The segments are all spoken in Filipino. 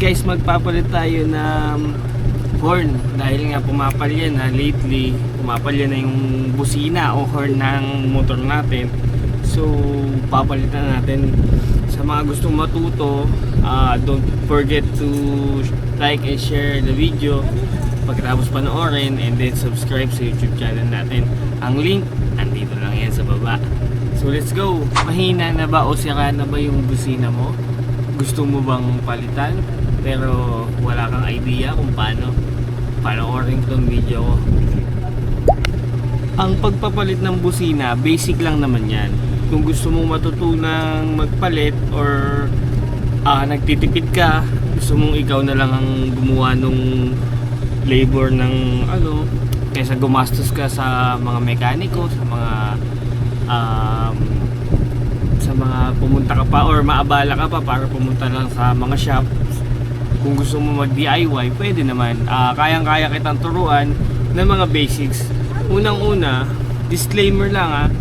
guys, magpapalit tayo ng horn dahil nga pumapalya na lately, pumapalya na yung busina o horn ng motor natin. So papalitan natin. Sa mga gustong matuto, don't forget to like and share the video pagkatapos panoorin, and then subscribe sa YouTube channel natin. Ang link andito lang yan sa baba. So let's go. Mahina na ba o sira na ba yung busina mo? Gusto mo bang palitan pero wala kang idea kung paano? Panoorin tong video ko. Ang pagpapalit ng busina, basic lang naman yan. Kung gusto mong matutunang magpalit or nagtitipid ka, gusto mong ikaw na lang ang gumawa nung labor ng kaysa gumastos ka sa mga mekaniko, sa mga pumunta ka pa or maabala ka pa para pumunta lang sa mga shop. Kung gusto mo mag DIY, pwede naman. Kayang-kaya kitang turuan ng mga basics. Unang-una, disclaimer lang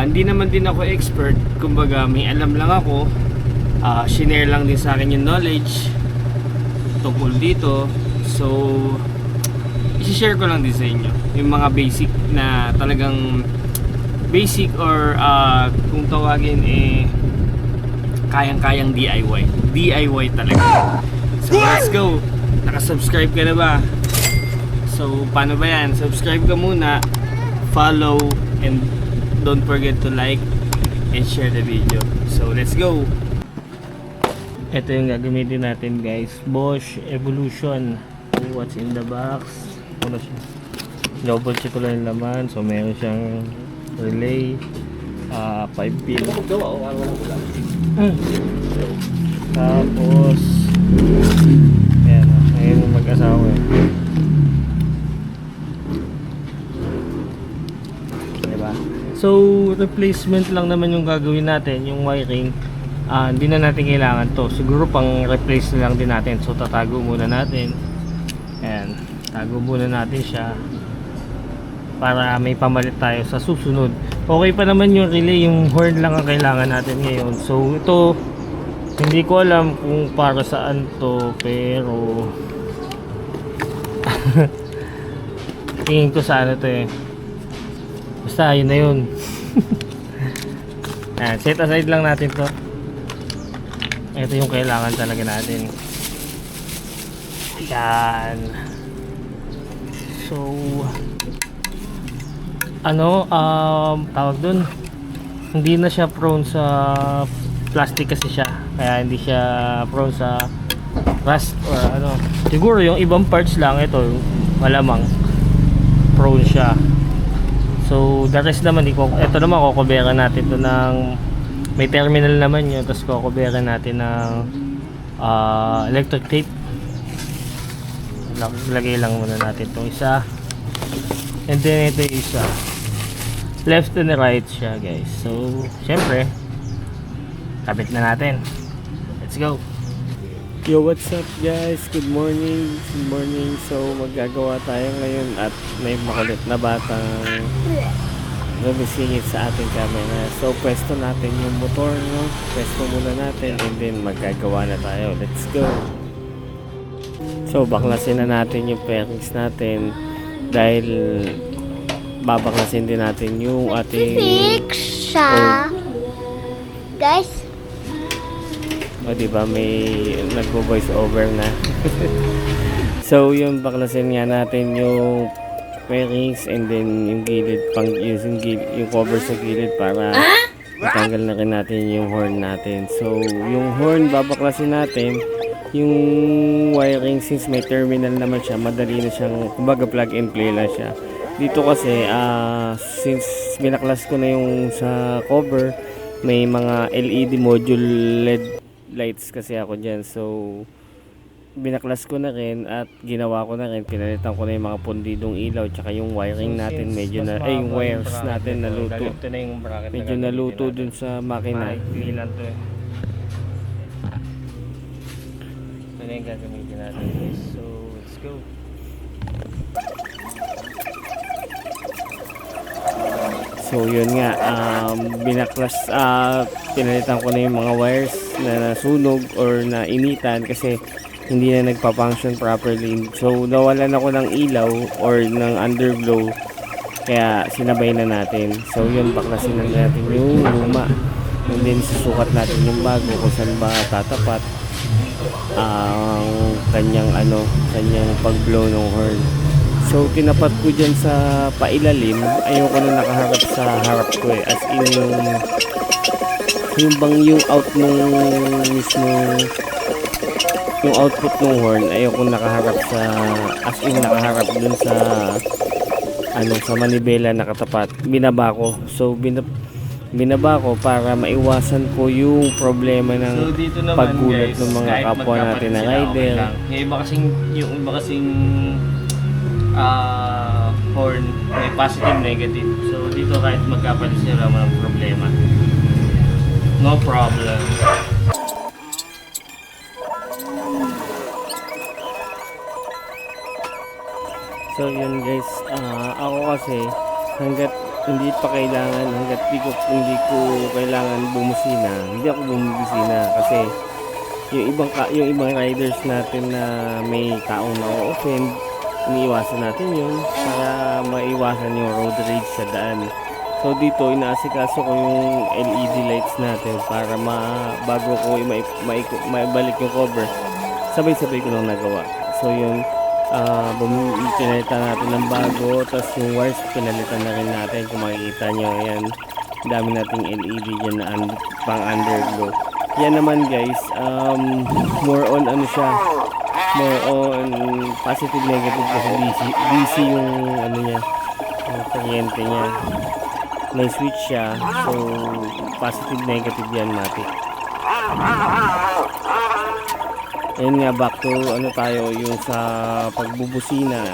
hindi naman din ako expert. Kumbaga may alam lang ako. Share lang din sa akin yung knowledge tungkol dito. So i-share ko lang din sa inyo yung mga basic na talagang basic or kung tawagin kayang-kayang DIY talaga. So let's go. Naka-subscribe ka na ba? So paano ba yan? Subscribe ka muna, follow, and don't forget to like and share the video. So let's go. Ito yung gagamitin natin guys, Bosch Evolution. What's in the box? Ano siya? Double check ko lang yung laman. So meron siyang relay, 5 pin. Tapos ayan, ayun yung mag-asawa diba? So replacement lang naman yung gagawin natin, yung wiring. Hindi na natin kailangan to, siguro pang replace na lang din natin. So tatago muna natin. Ayan, tago muna natin siya para may pamalit tayo sa susunod. Okay pa naman yung relay, yung horn lang ang kailangan natin ngayon. So ito, hindi ko alam kung para saan to, pero tingin ko sa ano to basta yun na yun. Ayan, set aside lang natin to. Ito yung kailangan talaga natin. Yan. So tawag dun, hindi na siya prone sa plastic kasi siya, kaya hindi siya prone sa rust or siguro yung ibang parts lang, ito malamang prone siya. So the rest naman, ito naman kukuberan natin to ng, may terminal naman yun, tapos kukuberan natin ng electric tape. Lagay lang muna natin itong isa, and then ito yung isa, left and right siya guys. So syempre kabit na natin. Let's go. Yo, what's up guys? Good morning. Good morning. So maggagawa tayo ngayon at may makulit na batang gumisingit sa ating camera. So pwesto natin yung motor, no? Pwesto muna natin, and then maggagawa na tayo. Let's go. So baklasin na natin yung pairings natin dahil babaklasin din natin yung ating siya. Guys, diba may nagvo-voice over na. So yung baklasin nga natin yung pairings, and then yung gilid, yung cover sa gilid para matanggal na rin natin yung horn natin. So yung horn babaklasin natin. Yung wiring, since may terminal naman siya, madali na siyang, kumbaga plug and play lang siya. Dito kasi since binaklas ko na yung sa cover, may mga LED module LED lights kasi ako dyan. So binaklas ko na rin at ginawa ko na rin, pinalitan ko na yung mga pundidong ilaw, tsaka yung wiring natin medyo na, yung wires natin naluto, medyo naluto dun sa makina. Ito na yung gagamitin natin guys. So let's go. So yun nga, binaklas, pinalitan ko na yung mga wires na nasunog or na initan kasi hindi na nagpa-function properly. So nawalan ako ng ilaw or ng underglow, kaya sinabay na natin. So yun, baklasin na natin yung luma, and then susukat natin yung bago kung saan ba tatapat ang kanyang pag-blow ng horn. So tinapat ko dyan sa pailalim, ayoko na nakaharap sa harap ko as in yung out nung mismo yung output ng horn, ayoko nakaharap sa nakaharap dun sa sa manibela na katapat. Binaba ko. So binaba ko para maiwasan ko yung problema ng dito naman, paggulat guys, ng mga kahit kapwa natin na magkapalit sila, okay rider. lang. Yung iba kasing horn may positive, negative. So dito kahit magkapalit sila, walang problema. No problem. So yun guys, ako kasi hanggat hindi hindi ko kailangan bumusina, hindi ako bumusina kasi yung ibang riders natin na may taong na-offend, iniiwasan natin yun para maiwasan yung road rage sa daan. So dito inaasikaso ko yung LED lights natin para bago ko maibalik yung cover, sabay-sabay ko nang nagawa. So yun, pinalitan natin ng bago, tapos yung wires pinalitan na rin natin. Kung makikita nyo, ayan, dami nating LED dyan na pang underglow. Yan naman guys, more on more on positive negative kasi DC yung niya, yung kuryente niya, may switch siya, so positive negative yan matik. Ayun nga, back to tayo yung sa pagbubusina.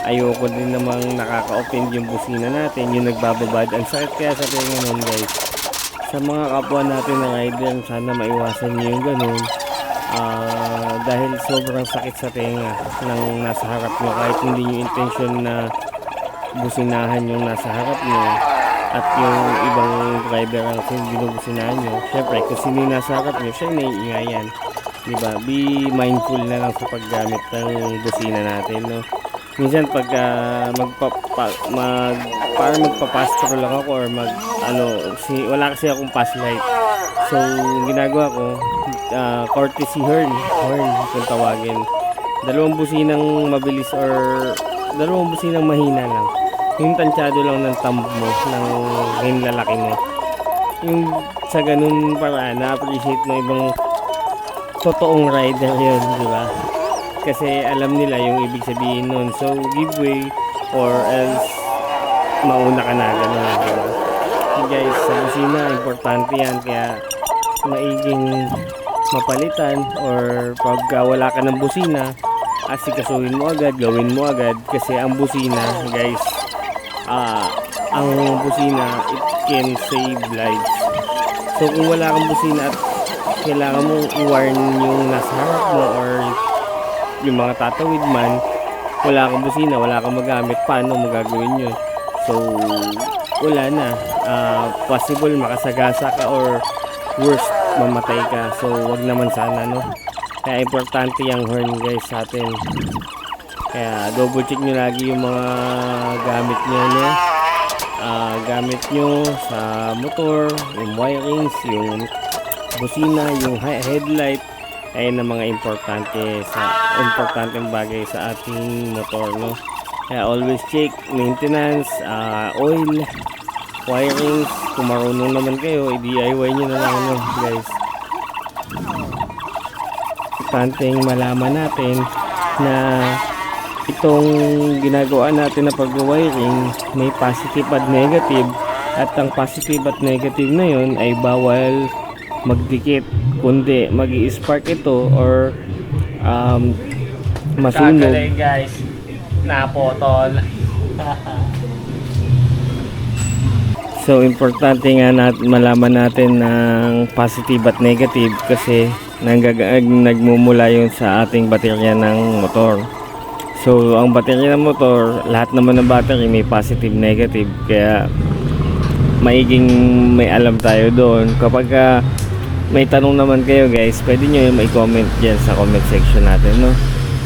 Ayoko din namang nakaka-offend yung busina natin, yung nagbababad. Ang sakit kaya sa tenga nun guys. Sa mga kapwa natin na rider, sana maiwasan nyo yung ganun. Dahil sobrang sakit sa tenga ng nasa harap nyo, kahit hindi nyo intention na businahan yung nasa harap nyo at yung ibang driver ang binubusinahan nyo. Syempre, kung sino yung nasa harap nyo, siya naiingayan. Diba? Be mindful na lang sa paggamit ng busina natin, no? Minsan pag para magpa-pass through lang ako or wala kasi akong pass light. So, ginagawa ko courtesy horn kung tawagin. Dalawang businang mabilis or dalawang businang mahina lang. Yung tansyado lang ng thumb mo, ng lalaki mo. Yung sa ganun paraan, na-appreciate mo ibang totoong rider yun, di ba? Kasi alam nila yung ibig sabihin nun. So, give way or else mauna ka na, gano'n, di ba? So, guys, sa busina, importante yan. Kaya, maiging mapalitan or pag wala ka ng busina, asikasuhin mo agad, gawin mo agad. Kasi ang busina, guys, it can save lives. So, kung wala kang busina at kailangan mo i-warn yung nasa harap mo or yung mga tatawid man, wala kang busina, wala kang magamit, paano mo gagawin yun? So wala na, possible makasagasa ka or worst, mamatay ka. So wag naman sana, no? Kaya importante yung horn guys sa atin. Kaya double check nyo lagi yung mga gamit nyo, no? Gamit nyo sa motor, yung wirings, yung busina, yung headlight, ay na mga importanteng bagay sa ating motor, no? Kaya always check maintenance, oil, wirings. Kung marunong naman kayo, i-DIY nyo na lang, no, guys. Importanteng malaman natin na itong ginagawa natin na pag-wiring may positive at negative, at ang positive at negative na yun ay bawal magdikit, kundi mag-i-spark ito or masunog. Kagaling guys, napotol. So importante nga malaman natin ng positive at negative kasi nagmumula yun sa ating baterya ng motor. So ang baterya ng motor, lahat naman ng battery may positive, negative, kaya maiging may alam tayo doon. Kapag may tanong naman kayo guys, pwede nyo yung i-comment dyan sa comment section natin, no?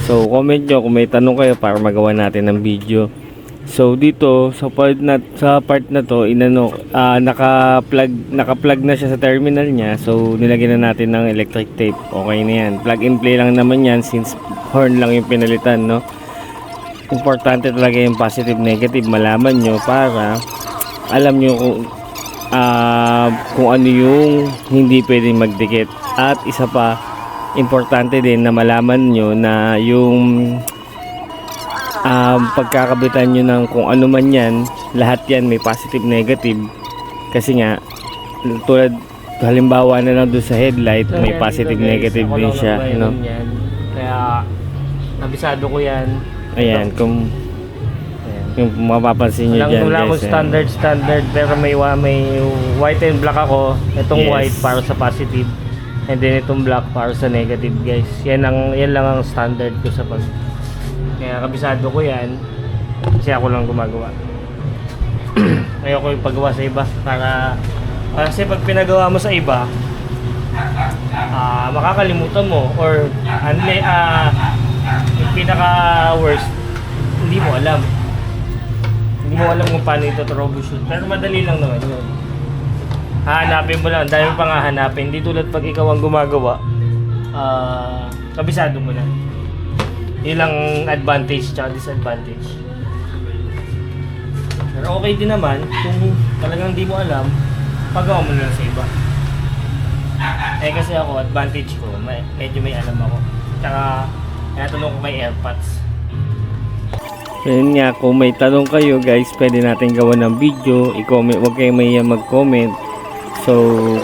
So comment nyo kung may tanong kayo para magawa natin ng video. So dito sa part na to, naka-plug na siya sa terminal niya. So nilagyan na natin ng electric tape. Okay na yan. Plug and play lang naman yan since horn lang yung pinalitan, no? Importante talaga yung positive negative, malaman nyo para alam nyo kung ano yung hindi pwedeng magdikit. At isa pa, importante din na malaman nyo na yung pagkakabitan nyo ng kung ano man yan, lahat yan may positive negative. Kasi nga tulad halimbawa na lang doon sa headlight, So, may yan positive dito, guys. negative Ako din lang siya, nagbayad no? yan. Kaya nabisado ko yan. Ayan, kung Ayan. yung mapapansin nyo dyan Wala akong guys, standard pero may white and black ako. Itong Yes. white para sa positive and then itong black para sa negative, guys. Yan lang ang standard ko sa pag. Kaya kabisado ko yan kasi ako lang gumagawa. Ayoko yung paggawa sa iba para kasi pag pinagawa mo sa iba makakalimutan mo or yung pinaka worst hindi mo alam kung paano ito troubleshoot, pero madali lang naman yun. Hahanapin mo lang, dahil pang hahanapin, hindi tulad pag ikaw ang gumagawa, kabisado mo na. Yun lang advantage tsaka disadvantage. Pero okay din naman kung talagang di mo alam, pagawa mo na lang sa iba. Kasi ako, advantage ko, medyo may alam ako. Tsaka, kaya tanong ko kay AirPods. Yun nga, kung may tanong kayo guys, pwede natin gawa ng video, i-comment, huwag kayo mahiya mag-comment. So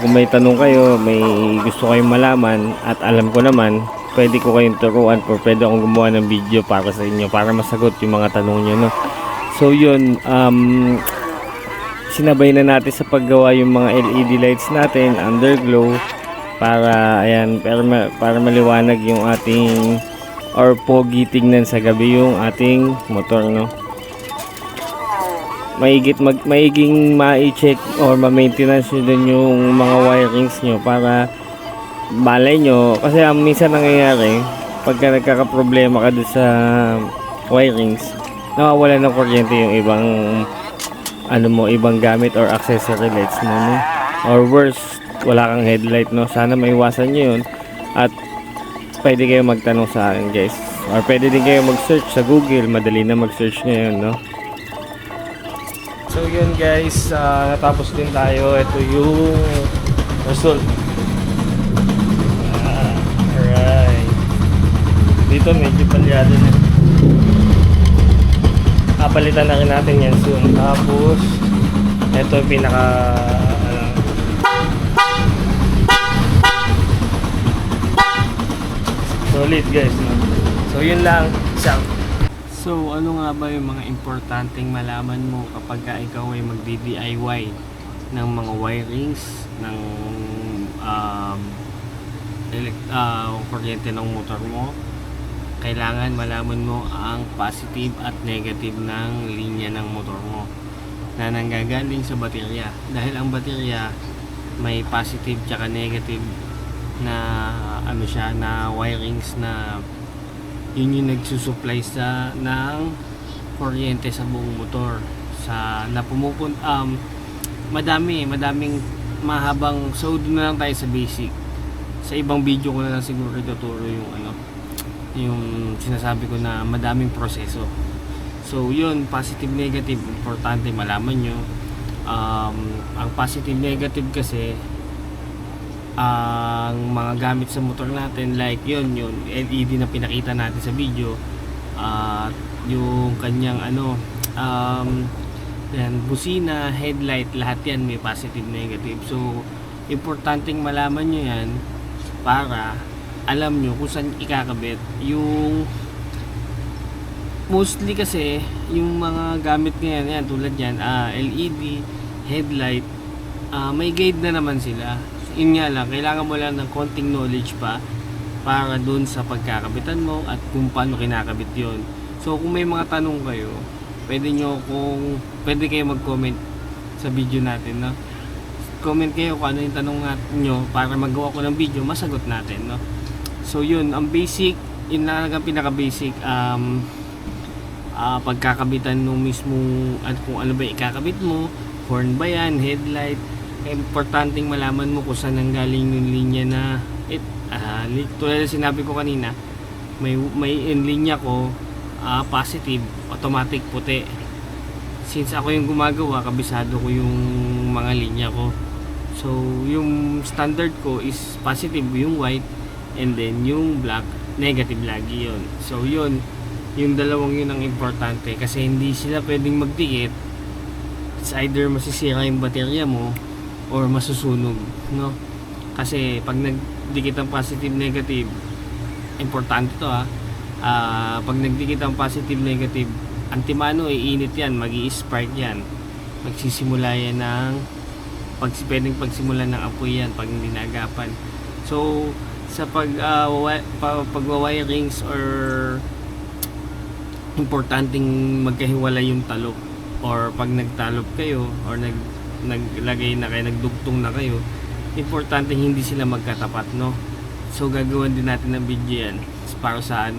kung may tanong kayo, may gusto kayong malaman at alam ko naman, pwede ko kayong turuan or pwede akong gumawa ng video para sa inyo, para masagot yung mga tanong nyo, no? So yun, sinabay na natin sa paggawa yung mga LED lights natin, underglow, para ayan, para maliwanag yung ating or pogi tingnan sa gabi yung ating motor, no? Maiging ma-check or ma-maintenance nyo dun yung mga wirings nyo para balay nyo, kasi minsan nangyayari pagka nagkakaproblema ka dun sa wirings, nawawala ng kuryente yung ibang gamit or accessory lights mo, no? Or worse, wala kang headlight, no? Sana maiwasan nyo yun at pwede kayo magtanong sa akin guys, or pwede din kayo mag-search sa Google, madali na mag-search ngayon, no? So yun guys, natapos din tayo. Ito yung result. Alright. Dito medyo palyado na. Kapalitan na rin natin yan soon. Tapos ito yung pinaka solid guys, no? So yun lang. So ano nga ba yung mga importanteng malaman mo kapag ikaw ay magdi-DIY ng mga wirings ng kuryente ng motor mo? Kailangan malaman mo ang positive at negative ng linya ng motor mo na nanggagaling sa baterya, dahil ang baterya may positive tsaka negative na na wirings na yun yung nagsusupply ng kuryente sa buong motor na madaming mahabang. So doon na lang tayo sa basic. Sa ibang video ko na lang siguro ituturo yung sinasabi ko na madaming proseso. So yun, positive negative, importante malaman nyo. Ang positive negative kasi ang mga gamit sa motor natin, like yun LED na pinakita natin sa video, yung kanyang yan, busina, headlight, lahat yan may positive negative. So importanteng malaman nyo yan para alam nyo kung saan ikakabit. Yung mostly kasi yung mga gamit ngayon yan, tulad yan, LED, headlight, may guide na naman sila. Yun nga lang, kailangan mo lang ng konting knowledge pa para dun sa pagkakabitan mo at kung paano kinakabit yun. So kung may mga tanong kayo, pwede kayo mag-comment sa video natin, no? comment kayo kung ano yung tanong nyo para magawa ko ng video, masagot natin, no? So yun, ang basic, yun na ang pinaka basic, pagkakabitan nung mismo at kung ano ba ikakabit mo, horn ba yan, headlight. Importanteng malaman mo kung saan nanggaling yung linya na tulad na sinabi ko kanina, may in linya ko positive, automatic puti. Since ako yung gumagawa, kabisado ko yung mga linya ko. So yung standard ko is positive yung white, and then yung black negative lagi yun. So yun, yung dalawang yun ang importante kasi hindi sila pwedeng magdikit. It's either masisira yung baterya mo or masusunog, no? Kasi pag nagdikit ang positive negative, importante to pag nagdikit ang positive negative, antimano iinit yan, magi-spark yan, magsisimula yan ng pwedeng pagsimula ng apoy yan pag hindi nagapan. So sa pagwa-wirings or importanteng magkahiwalay yung talop, or pag nagtalop kayo or naglagay na kayo, nagdugtong na kayo, importante hindi sila magkatapat, no? So gagawin din natin ng video yan para sa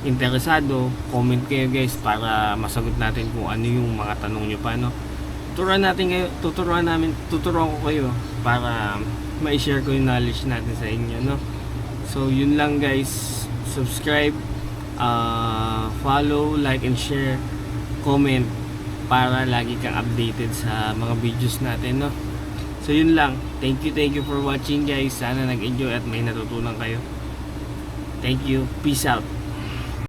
interesado. Comment kayo guys para masagot natin kung ano yung mga tanong nyo pa, no? Tuturuan ko kayo para ma-share ko yung knowledge natin sa inyo, no? So yun lang guys, subscribe, follow, like and share, comment para lagi kang updated sa mga videos natin, no? So yun lang, thank you for watching guys. Sana nag-enjoy at may natutunan kayo. Thank you, peace out.